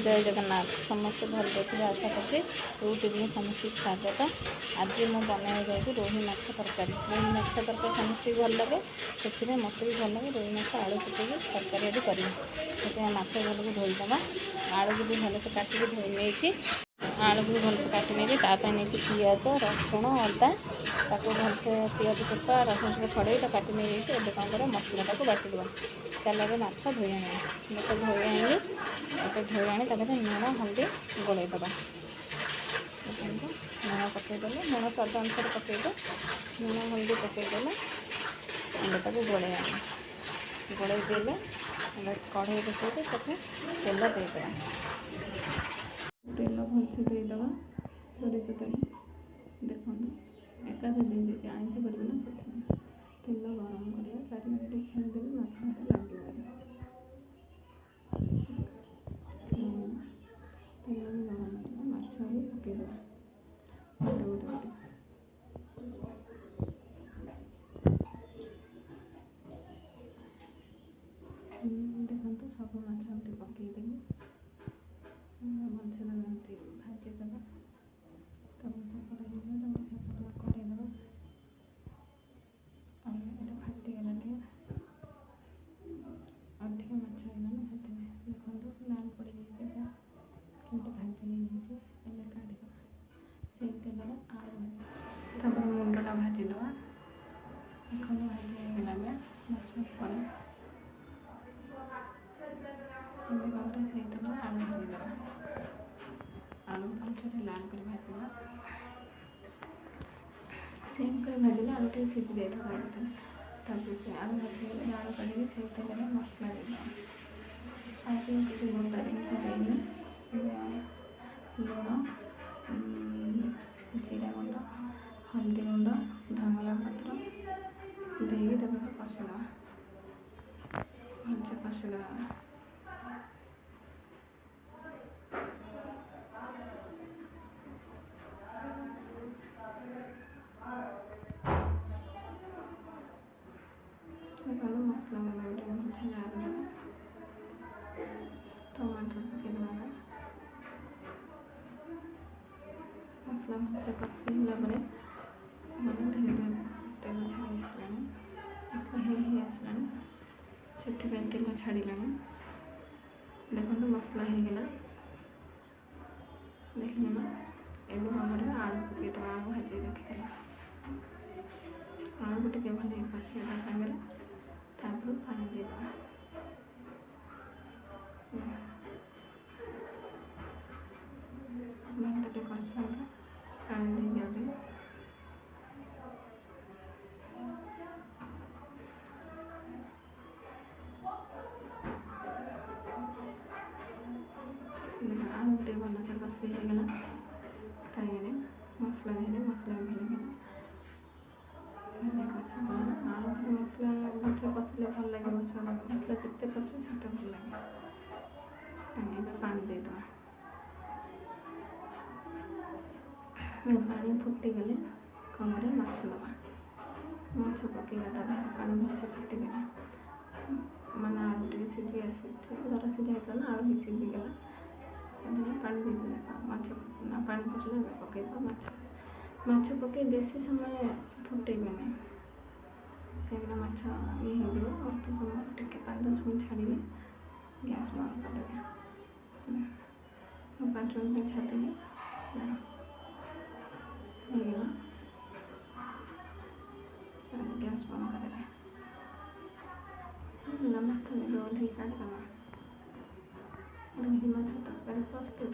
जय जगन्नाथ समस्त भल देखिए आशा करछे यूट्यूब में समस्त स्वागत। आज मैं बनाई जाऊँ रोही माछ तरकारी। रोही माछ तरकारी समस्त भल लगे से मत भी भल लगे। रोही माछ आलू पकई तरकारी ये करी से माछ भल को धोईदे आलू को भी भलसे काटिक धोई नहीं आलू भी भलसे काटि नहीं नहीं पिज रसुण अदा ताको भलसे पिज चोपा रसुण छड़े काटि नहीं ए कौन कर मसला को बाटिद चल माछ धोई आने गोटे धोई आनी गोटे धोई आनी लुण हल्दी गोलैदे लुण पकईदे लुण स्वाद अनुसार पकईदे लुण हल्दी पकईदे अंडा गोलै आने गोलै देले कढ़ई बसैदे तेल देदेबा तेल भलसे देदेबा सोरिष तेल देखो एकादे दे आइंस करेंगे ना से तेल गरम करा 4 मिनट छाड़ीदेवी माछ मत लगे तेल भी गरम है माछ भी पकईदे गोटे गोटे गोटे देखो सब माछ एमती पकईदेवी भलसे भाजीदेवा सेपट सेपट करदेवा ये फाटीगला अधिक माछ होगा ना से देखो लाल पड़ जाए कि भाजी काढ़ीद से तेल आलू मुंडा भाजीदेवा देखो भाजी मस पड़े से तेल आलू भाजीदेवा आलू भलसे लाल कर भाजवा सेम कर भाजले आलू टे सीझी देता से आलू भाजी आलू काढ़ी से तेल मसला देदेवा आज किसी गुंडा जिनस लुण जीरा गुंड हल्दी गुंड धनिया पत्र देगी कषिदेवा भलसे कषिदेवा मसला भलसे लागे टमाटर पकईदेवा मसला भलसे कषिला मैंने धीरे धीरे तेल छाड़ी आसला मसला आसला से तेल छाड़ा देखो मसला होगला देखिए ना एवं भाव आलू पकईदेवा आलू भाजी रखी आलू को टे भले कषिदेवा सागर तापर पानी देदेवा भात कषा पानी देगी आलू टे भलसे कषि होगला ताइए मसला देने मसला भेल आलू मसला भलसे कषिले भल लगे मसला जिते कषि से भल लगे पानी देदेवा पानी फुटीगले कौन कर माछ दबा माछ पकईला पानी भलसे फुटीगला मैंने आलू टे सीझी आसी धर सीझा होता ना आलू भी सीझीगला पानी देदेवा माछ पानी फुटले पकईदेवा माछ पकई बेसी समय फुटेबे नहीं कहीं माछ ये अल्प समय टे 5-10 मिनट छाड़ी गैस बंद करदे 5 मिनट छाड़ी गैस बंद कर नमस्ते रोल ही काटवा रोही माछ तरकारी प्रस्तुत।